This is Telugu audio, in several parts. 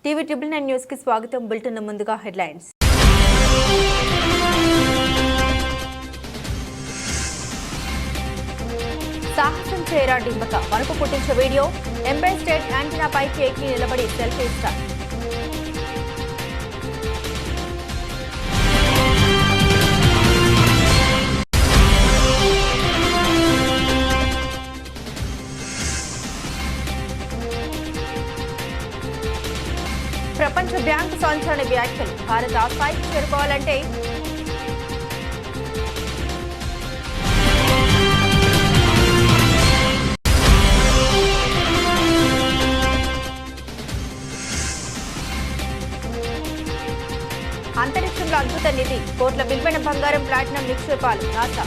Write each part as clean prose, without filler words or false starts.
టీవీ ట్రిపుల్ 9 న్యూస్ కి స్వాగతం. బులెటిన్ ముందుగా హెడ్లైన్స్. సాహసం చేయరా డింబక వణుకు పుట్టించే వీడియో. ఎంపైర్ స్టేట్ యాంటీనాపై కేకి నిలబడి సెల్ఫీ స్టార్. ప్రపంచ బ్యాంకు సంచలన వ్యాఖ్యలు. భారత్ ఆ స్థాయికి చేరుకోవాలంటే అంతరిక్షంలో అద్భుత నిధి, కోట్ల విలువైన బంగారం, ప్లాటినం నిక్షేపాలు. నాసా.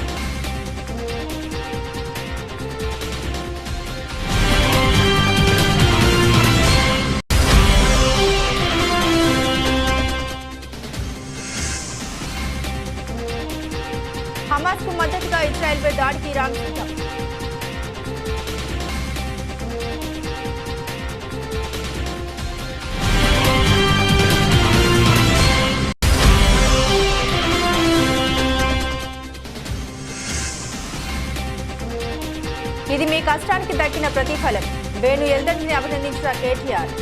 హమాస్ కు మద్దతుగా ఇజ్రాయెల్పై దాడికి ఇరాన్ సిద్ధం. ఇది మీ కష్టానికి దక్కిన ప్రతిఫలం. వేణు ఎల్దండిని అభినందించిన కేటీఆర్.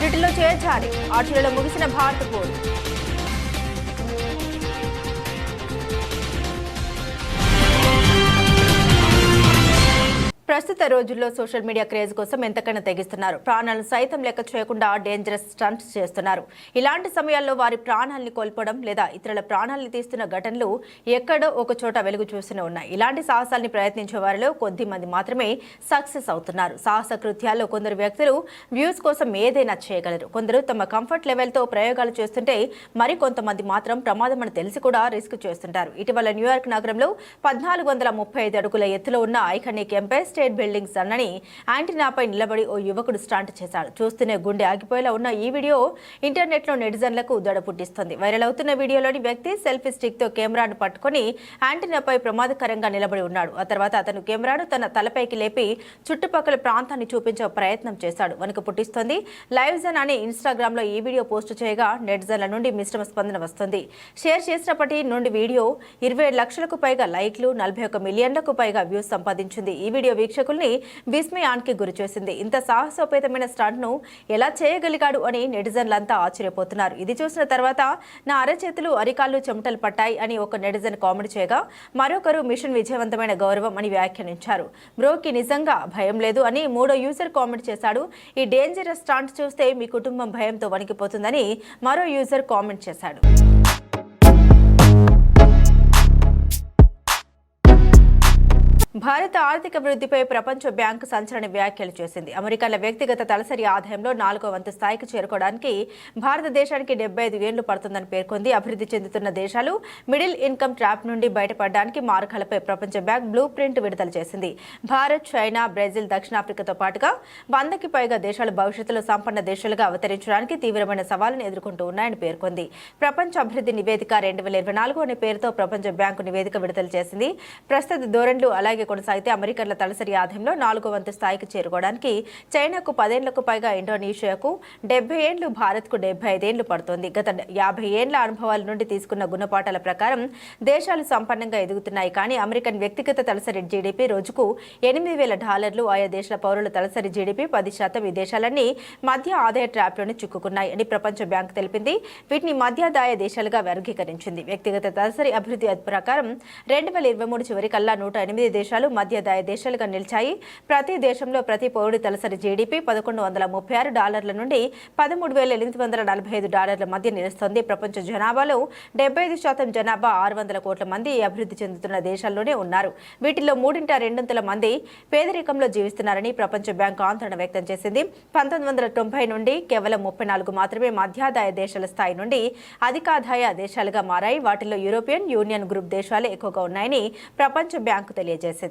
బ్రిటన్లో చేర్చాలి. ఆర్చరీలో ముగిసిన భారత పోరు. ప్రస్తుత రోజుల్లో సోషల్ మీడియా క్రేజ్ కోసం ఎంతకైనా తెగిస్తున్నారు. ప్రాణాలను సైతం లెక్క చేయకుండా డేంజరస్ స్టంట్స్ చేస్తున్నారు. ఇలాంటి సమయాల్లో వారి ప్రాణాలను కోల్పోవడం లేదా ఇతరుల ప్రాణాలను తీస్తున్న ఘటనలు ఎక్కడో ఒక చోట వెలుగు చూస్తూనే ఉన్నాయి. ఇలాంటి సాహసాన్ని ప్రయత్నించే వారిలో కొద్ది మంది మాత్రమే సక్సెస్ అవుతున్నారు. సాహస కృత్యాల్లో కొందరు వ్యక్తులు వ్యూస్ కోసం ఏదైనా చేయగలరు. కొందరు తమ కంఫర్ట్ లెవెల్తో ప్రయోగాలు చేస్తుంటే మరికొంతమంది మాత్రం ప్రమాదం అని తెలిసి కూడా రిస్క్ చేస్తుంటారు. ఇటీవల న్యూయార్క్ నగరంలో 1435 అడుగుల ఎత్తులో ఉన్న ఐకానిక్ ఎంపైర్ స్టేట్ బిల్డింగ్ సన్నని యాంటీనాపై నిలబడి ఓ యువకుడు స్టంట్ చేశాడు. చూస్తూనే గుండె ఆగిపోయేలా ఉన్న ఈ వీడియో ఇంటర్నెట్ లో నెటిజన్లకు దడ పుట్టిస్తుంది. వైరల్ అవుతున్న వీడియోలోని వ్యక్తి సెల్ఫీ స్టిక్ తో కెమెరాను పట్టుకుని యాంటీనాపై ప్రమాదకరంగా నిలబడి ఉన్నాడు. ఆ తర్వాత అతను కెమెరాను తన తలపైకి లేపి చుట్టుపక్కల ప్రాంతాన్ని చూపించే ప్రయత్నం చేశాడు. వణుకు పుట్టిస్తోంది. లైవ్ జన్ అని ఇన్స్టాగ్రామ్ లో ఈ వీడియో పోస్టు చేయగా నెటిజన్ల నుండి మిశ్రమ స్పందన వస్తుంది. షేర్ చేసినప్పటి నుండి వీడియో 27 లక్షలకు పైగా లైక్లు, 41 మిలియన్లకు పైగా వ్యూస్ సంపాదించింది. ఈ వీడియో వీక్షకుల్ని విస్మయానికి గురిచేసింది. ఇంత సాహసోపేతమైన స్టంట్ ను ఎలా చేయగలిగాడు అని నెటిజన్లంతా ఆశ్చర్యపోతున్నారు. ఇది చూసిన తర్వాత నా అరచేతులు అరికాళ్ళు చెమటలు పట్టాయి అని ఒక నెటిజన్ కామెంట్ చేయగా మరొకరు మిషన్ విజయవంతమైన గౌరవం అని వ్యాఖ్యానించారు. బ్రోకి నిజంగా భయం లేదు అని మూడో యూజర్ కామెంట్ చేశాడు. ఈ డేంజరస్ స్టంట్ చూస్తే మీ కుటుంబం భయంతో వణికిపోతుందని మరో యూజర్ కామెంట్ చేశాడు. భారత ఆర్థిక వృద్ధిపై ప్రపంచ బ్యాంకు సంచలన వ్యాఖ్యలు చేసింది. అమెరికన్ల వ్యక్తిగత తలసరి ఆదాయంలో 4వ వంతు స్థాయికి చేరుకోవడానికి భారతదేశానికి 75 ఏళ్లు పడుతుందని పేర్కొంది. అభివృద్ధి చెందుతున్న దేశాలు మిడిల్ ఇన్కమ్ ట్రాప్ నుండి బయటపడడానికి మార్గాలపై ప్రపంచ బ్యాంక్ బ్లూ ప్రింట్ విడుదల చేసింది. భారత్, చైనా, బ్రెజిల్, దక్షిణాఫ్రికాతో పాటుగా 100కి పైగా దేశాలు భవిష్యత్తులో సంపన్న దేశాలుగా అవతరించడానికి తీవ్రమైన సవాళ్లను ఎదుర్కొంటూ ఉన్నాయని పేర్కొంది. ప్రపంచ అభివృద్ధి నివేదిక 2024 అనే పేరుతో ప్రపంచ బ్యాంకు నివేదిక విడుదల చేసింది. ప్రస్తుత ధోరణులు అలాగే కొనసాగితే అమెరికన్ల తలసరి ఆదాయంలో 4వ వంతు స్థాయికి చేరుకోవడానికి చైనాకు 10 ఏళ్లకు పైగా, ఇండోనేషియాకు 70 ఏళ్లు, భారత్కు 75 ఏళ్లు పడుతోంది. గత 50 ఏళ్ల అనుభవాల నుండి తీసుకున్న గుణపాఠాల ప్రకారం దేశాలు సంపన్నంగా ఎదుగుతున్నాయి. కానీ అమెరికన్ వ్యక్తిగత తలసరి జీడీపీ రోజుకు $8,000. ఆయా దేశాల పౌరుల తలసరి జీడీపీ 10% ఈ దేశాలన్నీ మధ్య ఆదాయ ట్రాప్లోనే చిక్కుకున్నాయి అని ప్రపంచ బ్యాంకు తెలిపింది. వీటిని మధ్యాదాయ దేశాలుగా వర్గీకరించింది. వ్యక్తిగత తలసరి అభివృద్ధి ప్రకారం 2023 చివరికల్లా 108 దేశాలు మధ్యదాయ దేశాలుగా నిలిచాయి. ప్రతి దేశంలో ప్రతి పౌరుడి తలసరి జీడీపీ $1,136 నుండి $13,845 మధ్య నిలుస్తోంది. ప్రపంచ జనాభాలో 75% జనాభా 600 కోట్ల మంది అభివృద్ధి చెందుతున్న దేశాల్లోనే ఉన్నారు. వీటిల్లో 3/2 మంది పేదరికంలో జీవిస్తున్నారని ప్రపంచ బ్యాంకు ఆందోళన వ్యక్తం చేసింది. 1990 నుండి కేవలం 34 మాత్రమే మధ్యాదాయ దేశాల స్థాయి నుండి అధికాదాయ దేశాలుగా మారాయి. వాటిలో యూరోపియన్ యూనియన్ గ్రూప్ దేశాలే ఎక్కువగా ఉన్నాయని ప్రపంచ బ్యాంకు తెలియజేసింది.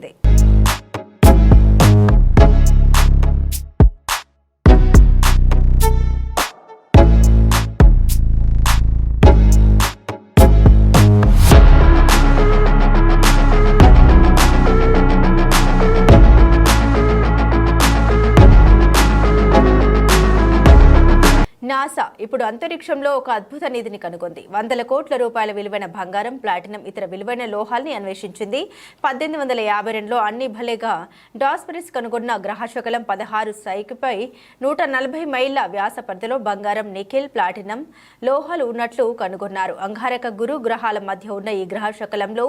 నాసా ఇప్పుడు అంతరిక్షంలో ఒక అద్భుత నిధిని కనుగొంది. వందల కోట్ల రూపాయల విలువైన బంగారం, ప్లాటినం, ఇతర విలువైన లోహాల్ని అన్వేషించింది. 1852లో అన్ని భలేగా డాస్పరిస్ కనుగొన్న గ్రహశకలం 16 సైకిపై 140 మైళ్ల వ్యాస పరిధిలో బంగారం, నికెల్, ప్లాటినం లోహాలు ఉన్నట్లు కనుగొన్నారు. అంగారక, గురు గ్రహాల మధ్య ఉన్న ఈ గ్రహశకలంలో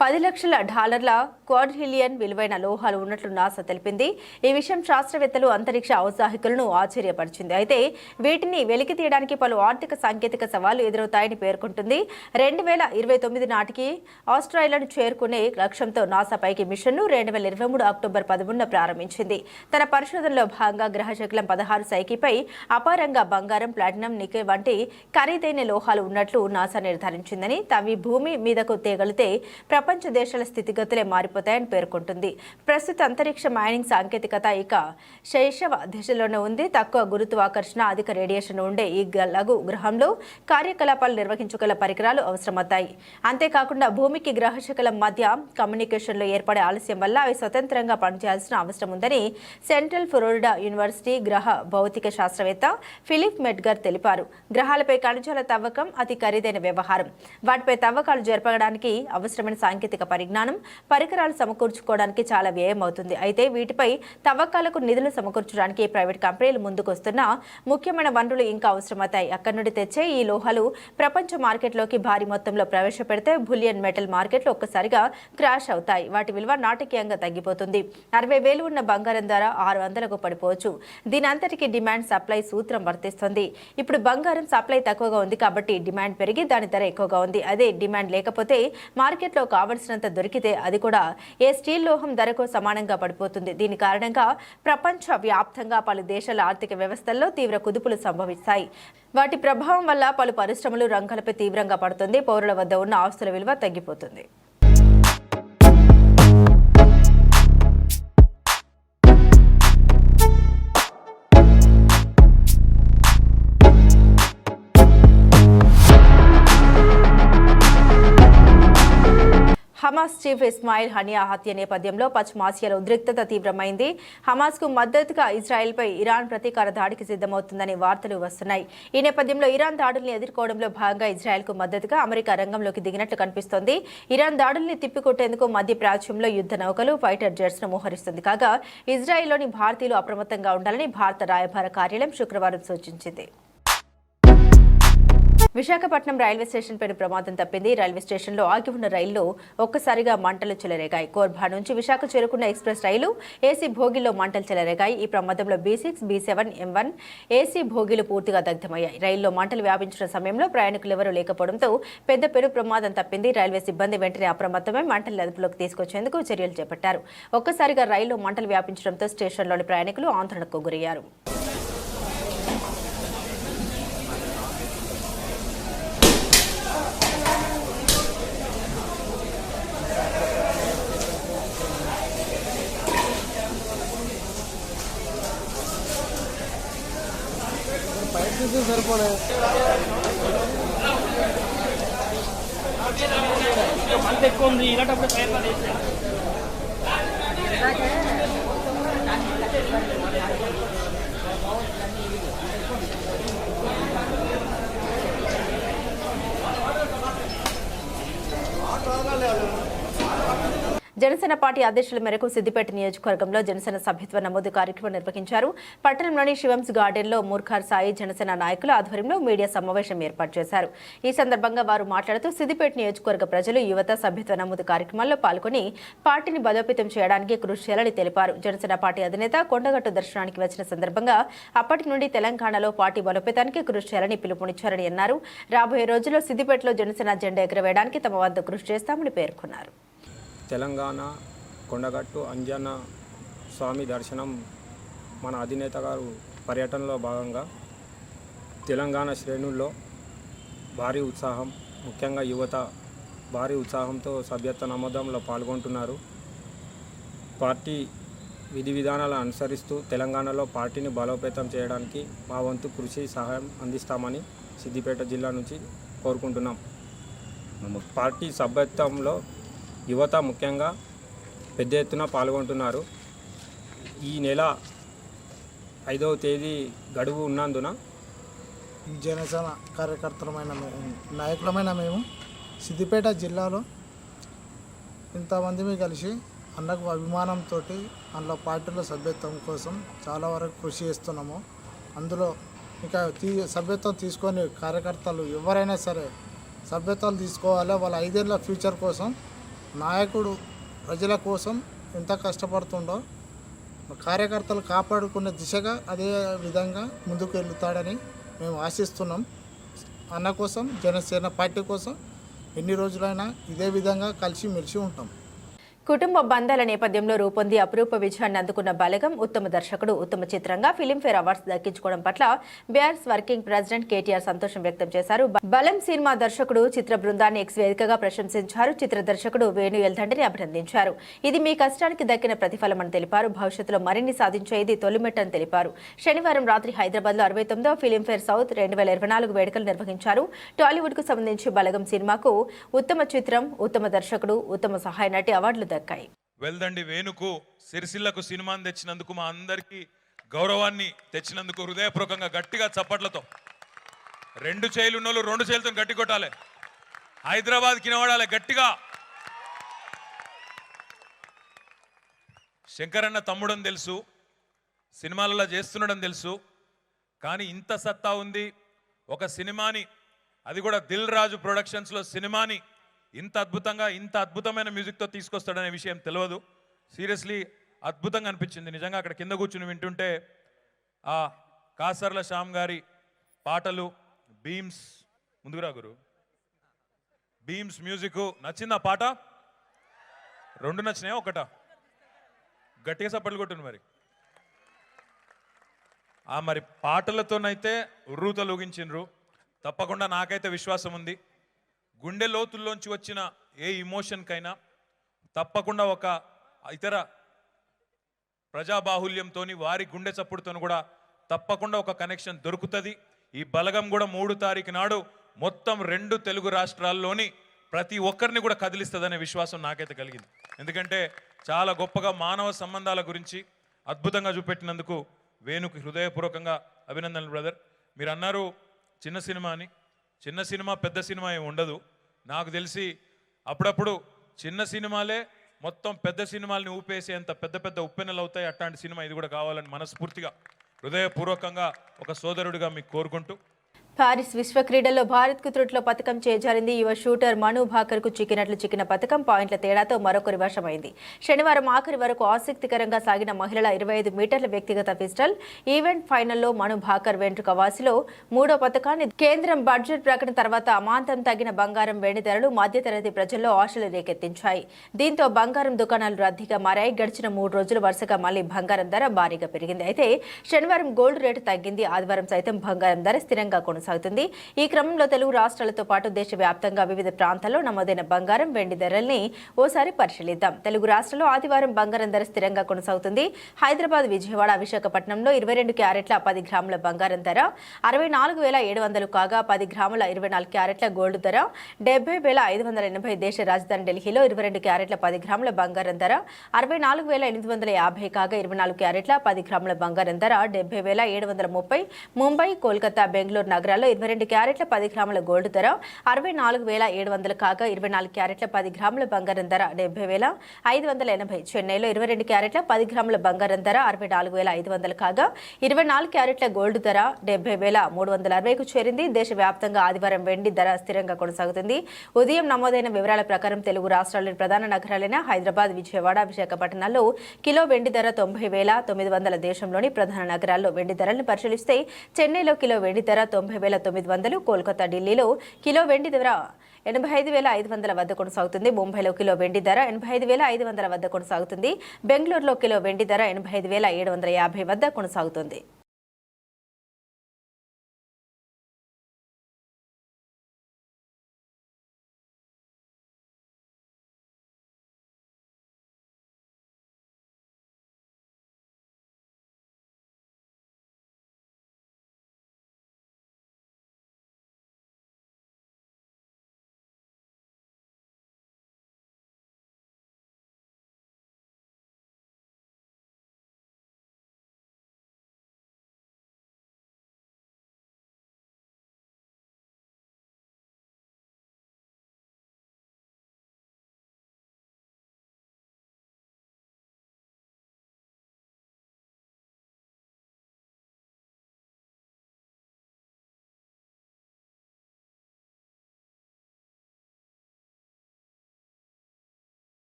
$10 లక్షల క్వాడ్రిలియన్ విలువైన లోహాలు ఉన్నట్లు నాసా తెలిపింది. ఈ విషయం శాస్త్రవేత్తలు, అంతరిక్ష ఔత్సాహికులను ఆశ్చర్యపరిచింది. అయితే వీటిని వెలికి తీయడానికి పలు ఆర్థిక, సాంకేతిక సవాళ్లు ఎదురవుతాయని పేర్కొంటుంది. 2029 నాటికి ఆస్ట్రేలియాను చేరుకునే లక్ష్యంతో నాసా పైకి మిషన్ను 2023 అక్టోబర్ 13న ప్రారంభించింది. తన పరిశోధనలో భాగంగా గ్రహశకలం 16 సైకిపై అపారంగా బంగారం, ప్లాటినం, నికెల్ వంటి ఖరీదైన లోహాలు ఉన్నట్లు నాసా నిర్ధారించిందని, తవి భూమి మీదకు తేగలితే ప్రపంచ దేశాల స్థితిగతులే మారిపోతాయని పేర్కొంటుంది. ప్రస్తుత అంతరిక్ష మైనింగ్ సాంకేతికత ఇక శైశవ దశలోనే ఉంది. తక్కువ గురుత్వాకర్షణ, అధిక రేడియేషన్ ఉండే ఈ లఘు గ్రహంలో కార్యకలాపాలు నిర్వహించగల పరికరాలు అవసరమవుతాయి. అంతేకాకుండా భూమికి గ్రహశకలం మధ్య కమ్యూనికేషన్లో ఏర్పడే ఆలస్యం వల్ల అవి స్వతంత్రంగా పనిచేయాల్సిన అవసరం ఉందని సెంట్రల్ ఫ్లోరిడా యూనివర్సిటీ గ్రహ భౌతిక శాస్త్రవేత్త ఫిలిప్ మెడ్గర్ తెలిపారు. గ్రహాలపై ఖనిజాల తవ్వకం అతి ఖరీదైన వ్యవహారం. వాటిపై తవ్వకాలు జరపడానికి అవసరమైన సాంకేతిక పరిజ్ఞానం, పరికరాలు సమకూర్చుకోవడానికి చాలా వ్యయం అవుతుంది. అయితే వీటిపై తవ్వకాలకు నిధులు సమకూర్చడానికి ప్రైవేట్ కంపెనీలు ముందుకొస్తున్న ముఖ్యమైన వనరులు ఇంకా అవసరమవుతాయి. అక్కడి నుండి తెచ్చే ఈ లోహాలు ప్రపంచ మార్కెట్లోకి భారీ మొత్తంలో ప్రవేశపెడితే బులియన్ మెటల్ మార్కెట్లు ఒక్కసారిగా క్రాష్ అవుతాయి. వాటి విలువ నాటకీయంగా తగ్గిపోతుంది. 60,000 ఉన్న బంగారం ధర 600కు పడిపోవచ్చు. దీని అంతటికీ డిమాండ్ సప్లై సూత్రం వర్తిస్తుంది. ఇప్పుడు బంగారం సప్లై తక్కువగా ఉంది కాబట్టి డిమాండ్ పెరిగి దాని ధర ఎక్కువగా ఉంది. అదే డిమాండ్ లేకపోతే మార్కెట్లో కావలసినంత దొరికితే అది కూడా ఏ స్టీల్ లోహం ధరకు సమానంగా పడిపోతుంది. దీని కారణంగా ప్రపంచ వ్యాప్తంగా పలు దేశాల ఆర్థిక వ్యవస్థల్లో తీవ్ర కుదుపులు సంభవిస్తాయి. వాటి ప్రభావం వల్ల పలు పరిశ్రమలు, రంగాలపై తీవ్రంగా పడుతుంది. పౌరుల వద్ద ఉన్న ఆస్తుల విలువ తగ్గిపోతుంది. హమాస్ చీఫ్ ఇస్మాయిల్ హనియా హత్య నేపథ్యంలో పశ్చిమాసియాలో ఉద్రిక్తత తీవ్రమైంది. హమాస్కు మద్దతుగా ఇజ్రాయెల్పై ఇరాన్ ప్రతీకార దాడికి సిద్ధమవుతుందని వార్తలు వస్తున్నాయి. ఈ నేపథ్యంలో ఇరాన్ దాడుల్ని ఎదుర్కోవడంలో భాగంగా ఇజ్రాయెల్కు మద్దతుగా అమెరికా రంగంలోకి దిగినట్లు కనిపిస్తోంది. ఇరాన్ దాడుల్ని తిప్పికొట్టేందుకు మధ్య ప్రాచ్యంలో యుద్ధ నౌకలు, ఫైటర్ జెట్స్ను మోహరిస్తుంది. కాగా ఇజ్రాయెల్లోని భారతీయులు అప్రమత్తంగా ఉండాలని భారత రాయబార కార్యాలయం శుక్రవారం సూచించింది. విశాఖపట్నం రైల్వే స్టేషన్ పైన ప్రమాదం తప్పింది. రైల్వే స్టేషన్లో ఆగి ఉన్న రైల్లో ఒక్కసారిగా మంటలు చెలరేగాయి. కోర్బా నుంచి విశాఖ చేరుకున్న ఎక్స్ప్రెస్ రైలు ఏసీ భోగిల్లో మంటలు చెలరేగాయి. ఈ ప్రమాదంలో B6, B7, M1 ఏసీ భోగిలు పూర్తిగా దగ్ధమయ్యాయి. రైల్లో మంటలు వ్యాపించిన సమయంలో ప్రయాణికులు ఎవరూ లేకపోవడంతో పెద్ద ప్రమాదం తప్పింది. రైల్వే సిబ్బంది వెంటనే అప్రమత్తమై మంటలు అదుపులోకి తీసుకొచ్చేందుకు చర్యలు చేపట్టారు. ఒక్కసారిగా రైల్లో మంటలు వ్యాపించడంతో స్టేషన్లోని ప్రయాణికులు ఆందోళనకు గురయ్యారు. జనసేన పార్టీ అధ్యక్షుల మేరకు సిద్దిపేట నియోజకవర్గంలో జనసేన సభ్యత్వ నమోదు కార్యక్రమం నిర్వహించారు. పట్టణంలోని శివంస్ గార్డెన్లో మూర్ఖార్ సాయి జనసేన నాయకుల ఆధ్వర్యంలో మీడియా సమావేశం ఏర్పాటు చేశారు. ఈ సందర్భంగా వారు మాట్లాడుతూ సిద్దిపేట నియోజకవర్గ ప్రజలు, యువత సభ్యత్వ నమోదు కార్యక్రమాల్లో పాల్గొని పార్టీని బలోపేతం చేయడానికి కృషి చేయాలని తెలిపారు. జనసేన పార్టీ అధినేత కొండగట్టు దర్శనానికి వచ్చిన సందర్భంగా అప్పటి నుండి తెలంగాణలో పార్టీ బలోపేతానికి కృషి చేయాలని పిలుపునిచ్చారని అన్నారు. రాబోయే రోజుల్లో సిద్దిపేటలో జనసేన జెండా ఎగురవేయడానికి తమ వద్ద కృషి చేస్తామని పేర్కొన్నారు. తెలంగాణ కొండగట్టు అంజన్న స్వామి దర్శనం మన అధినేత గారు పర్యటనలో భాగంగా తెలంగాణ శ్రేణుల్లో భారీ ఉత్సాహం, ముఖ్యంగా యువత భారీ ఉత్సాహంతో సభ్యత్వ నమోదంలో పాల్గొంటున్నారు. పార్టీ విధి విధానాలను అనుసరిస్తూ తెలంగాణలో పార్టీని బలోపేతం చేయడానికి మా వంతు కృషి సహాయం అందిస్తామని సిద్దిపేట జిల్లా నుంచి కోరుకుంటున్నాం. పార్టీ సభ్యత్వంలో యువత ముఖ్యంగా పెద్ద ఎత్తున పాల్గొంటున్నారు. ఈ నెల 5వ తేదీ గడువు ఉన్నందున ఈ జనసేన కార్యకర్తలమైన నాయకులమైన మేము సిద్దిపేట జిల్లాలో ఇంతమంది కలిసి అన్నకు అభిమానంతో అందులో పార్టీలో సభ్యత్వం కోసం చాలా వరకు కృషి చేస్తున్నాము. అందులో ఇంకా సభ్యత్వం తీసుకొని కార్యకర్తలు ఎవరైనా సరే సభ్యత్వాలు తీసుకోవాలి. వాళ్ళ 5 ఏళ్ళ ఫ్యూచర్ కోసం నాయకుడు ప్రజల కోసం ఎంత కష్టపడుతుండో కార్యకర్తలు కాపాడుకునే దిశగా అదే విధంగా ముందుకు వెళ్తాడని మేము ఆశిస్తున్నాం. అన్న కోసం జనసేన పార్టీ కోసం ఎన్ని రోజులైనా ఇదే విధంగా కలిసిమెలిసి ఉంటాం. కుటుంబ బంధాల నేపథ్యంలో రూపొంది అపురూప విజయాన్ని అందుకున్న బలగం ఉత్తమ దర్శకుడు, ఉత్తమ చిత్రంగా ఫిలింఫేర్ అవార్డ్స్ దక్కించుకోవడం పట్ల బీఆర్ఎస్ వర్కింగ్ ప్రెసిడెంట్ కేటీఆర్ సంతోషం వ్యక్తం చేశారు. బలం సినిమా దర్శకుడు చిత్ర బృందాన్ని ఎక్స్ వేదికగా ప్రశంసించారు. చిత్ర దర్శకుడు వేణు ఎల్దండిని అభినందించారు. ఇది మీ కష్టానికి దక్కిన ప్రతిఫలమని తెలిపారు. భవిష్యత్తులో మరిన్ని సాధించేది తొలిమెట్టని తెలిపారు. శనివారం రాత్రి హైదరాబాద్లో 69వ ఫిలింఫేర్ సౌత్ 2024 వేడుకలు నిర్వహించారు. టాలీవుడ్ కు సంబంధించి బలగం సినిమాకు ఉత్తమ చిత్రం, ఉత్తమ దర్శకుడు, ఉత్తమ సహాయ నటి అవార్డులు దక్కాయి. వెల్దండి వేణుకు సిరిసిల్లకు సినిమాని తెచ్చినందుకు, మా అందరికీ గౌరవాన్ని తెచ్చినందుకు హృదయపూర్వకంగా గట్టిగా చప్పట్లతో 2 చేతులు ఉన్నోళ్ళు 2 చేతులతో గట్టి కొట్టాలి. హైదరాబాద్ కినవాడాలి గట్టిగా. శంకరన్న తమ్ముడని తెలుసు, సినిమాలలో చేస్తున్నాడని తెలుసు, కానీ ఇంత సత్తా ఉంది ఒక సినిమాని, అది కూడా దిల్ రాజు ప్రొడక్షన్స్లో సినిమాని ఇంత అద్భుతంగా ఇంత అద్భుతమైన మ్యూజిక్తో తీసుకొస్తాడనే విషయం తెలియదు. సీరియస్లీ అద్భుతంగా అనిపించింది నిజంగా. అక్కడ కింద కూర్చుని వింటుంటే ఆ కాసర్ల శ్యామ్ గారి పాటలు, బీమ్స్ ముందుకు రాగురు, బీమ్స్ మ్యూజిక్ నచ్చింది. ఆ పాట 2 నచ్చినాయా, ఒకటా? గట్టిగా సప్పట్లు కొట్టింది మరి. మరి పాటలతోనైతే ఉర్రూతలు ఊగించిండ్రు. తప్పకుండా నాకైతే విశ్వాసం ఉంది, గుండె లోతుల్లోంచి వచ్చిన ఏ ఇమోషన్కైనా తప్పకుండా ఒక ఇతర ప్రజాబాహుల్యంతో వారి గుండె చప్పుడుతో కూడా తప్పకుండా ఒక కనెక్షన్ దొరుకుతుంది. ఈ బలగం కూడా 3 తారీఖు నాడు మొత్తం 2 తెలుగు రాష్ట్రాల్లోని ప్రతి ఒక్కరిని కూడా కదిలిస్తుందనే విశ్వాసం నాకైతే కలిగింది. ఎందుకంటే చాలా గొప్పగా మానవ సంబంధాల గురించి అద్భుతంగా చూపెట్టినందుకు వేణుకి హృదయపూర్వకంగా అభినందనలు బ్రదర్. మీరు అన్నారు చిన్న సినిమా అని. చిన్న సినిమా పెద్ద సినిమా ఏమి ఉండదు. నాకు తెలిసి అప్పుడప్పుడు చిన్న సినిమాలే మొత్తం పెద్ద సినిమాల్ని ఊపేసేంత పెద్ద పెద్ద ఉప్పెనలు అవుతాయి. అట్లాంటి సినిమా ఇది కూడా కావాలని మనస్ఫూర్తిగా హృదయపూర్వకంగా ఒక సోదరుడిగా మీకు కోరుకుంటూ, పారిస్ విశ్వ క్రీడల్లో భారత్కు త్రుటిలో పథకం చేజారింది. యువ షూటర్ మను భాకర్కు చిక్కిన పథకం పాయింట్ల తేడాతో మరొకరి వశమైంది. శనివారం ఆఖరి వరకు ఆసక్తికరంగా సాగిన మహిళల 25 మీటర్ల వ్యక్తిగత పిస్టల్ ఈవెంట్ ఫైనల్లో మను భాకర్ వెంట్రుక వాసిలో 3వ పథకాన్ని కేంద్రం బడ్జెట్ ప్రకటన తర్వాత అమాంతం తగ్గిన బంగారం, వెండి ధరలు మధ్యతరగతి ప్రజల్లో ఆశలు రేకెత్తించాయి. దీంతో బంగారం దుకాణాలు రద్దీగా మారాయి. గడిచిన 3 రోజులు వరుసగా మళ్లీ బంగారం ధర భారీగా పెరిగింది. అయితే శనివారం గోల్డ్ రేటు తగ్గింది. ఆదివారం సైతం బంగారం ధర స్థిరంగా కొనసాగుతుంది. ఈ క్రమంలో తెలుగు రాష్ట్రాలతో పాటు దేశవ్యాప్తంగా వివిధ ప్రాంతాల్లో నమోదైన బంగారం, వెండి ధరల్ని ఓసారి పరిశీలిద్దాం. తెలుగు రాష్ట్రాల్లో ఆదివారం బంగారం ధర స్థిరంగా కొనసాగుతుంది. హైదరాబాద్, విజయవాడ, విశాఖపట్నంలో 22 క్యారెట్ల 10 గ్రాముల బంగారం ధర 64,700 కాగా 10 గ్రాముల 24 క్యారెట్ల గోల్డ్ ధర 70,580. దేశ రాజధాని ఢిల్లీలో 22 క్యారెట్ల 10 గ్రాముల బంగారం ధర 64,850 కాగా 24 క్యారెట్ల 10 గ్రాముల బంగారం ధర 70,730. ముంబై, కోల్కతా, బెంగళూరు నగరాల్లో 22 క్యారెట్ల 10 గ్రాముల గోల్డ్ ధర 64,700 కాగా 24 క్యారెట్ల 10 గ్రాముల బంగారం ధర 70,580. చెన్నైలో 22 క్యారెట్ల 10 గ్రాముల బంగారం ధర 64,500 కాగా 24 క్యారెట్ల గోల్డ్ ధర 70,360కు చేరింది. దేశవ్యాప్తంగా ఆదివారం వెండి ధర స్థిరంగా కొనసాగుతుంది. ఉదయం నమోదైన వివరాల ప్రకారం తెలుగు రాష్ట్రాల్లోని ప్రధాన నగరాలైన హైదరాబాద్, విజయవాడ, విశాఖపట్నాల్లో కిలో వెండి ధర 90,900. దేశంలోని ప్రధాన నగరాల్లో వెండి ధరలను పరిశీలిస్తే చెన్నైలో కిలో వెండి ధర 90,900, కోల్కతా, ఢిల్లీలో కిలో వెండి ధర 85,500 వద్ద కొనసాగుతుంది. ముంబైలో కిలో వెండి ధర 85,500 వద్ద కొనసాగుతుంది. బెంగళూరులో కిలో వెండి ధర 85,750 వద్ద కొనసాగుతుంది.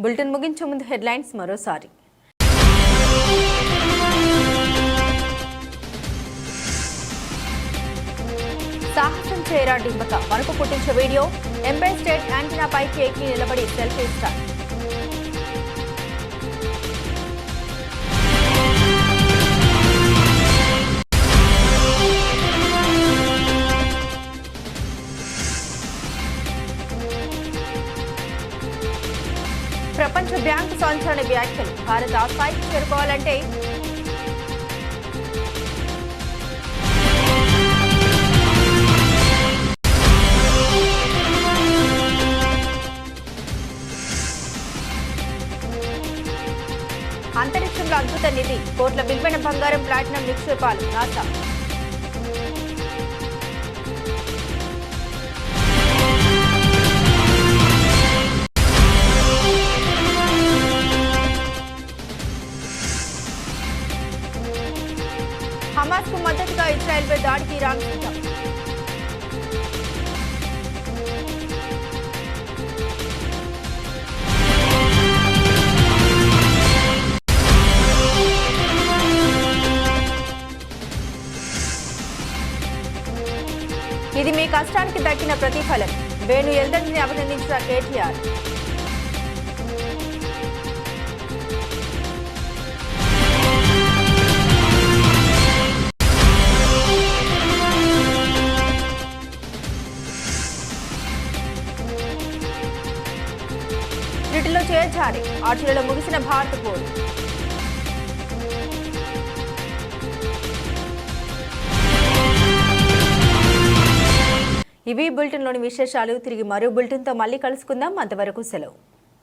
బులెటిన్ ముగించే ముందు హెడ్లైన్స్ మరోసారి. సాహసం చేయరా డింబక వణుకు పుట్టించే వీడియో. ఎంపైర్ స్టేట్ యాంటీనా పైకి ఎక్కి నిలబడి సెల్ఫీ స్టార్. ప్రపంచ బ్యాంకు సంచలన వ్యాఖ్యలు. భారత్ ఆ స్థాయికి చేరుకోవాలంటే అంతరిక్షంలో అద్భుత నిధి. కోట్ల విలువైన బంగారం, ప్లాటినం నిక్షేపాలు. నాసా. హమాస్ కు మద్దతుగా ఇజ్రాయెల్పై దాడికి ఇరాన్ సిద్ధం. ఇది మీ కష్టానికి దక్కిన ప్రతిఫలం. వేణు ఎల్దండిని అభినందించిన కేటీఆర్. వీటిలో చేర్చాలి. ఆర్చరీలో ముగిసిన భారత పోరు. ఇవి బులెటిన్లోని విశేషాలు. తిరిగి మరో బులెటిన్తో మళ్ళీ కలుసుకుందాం. అంతవరకు సెలవు.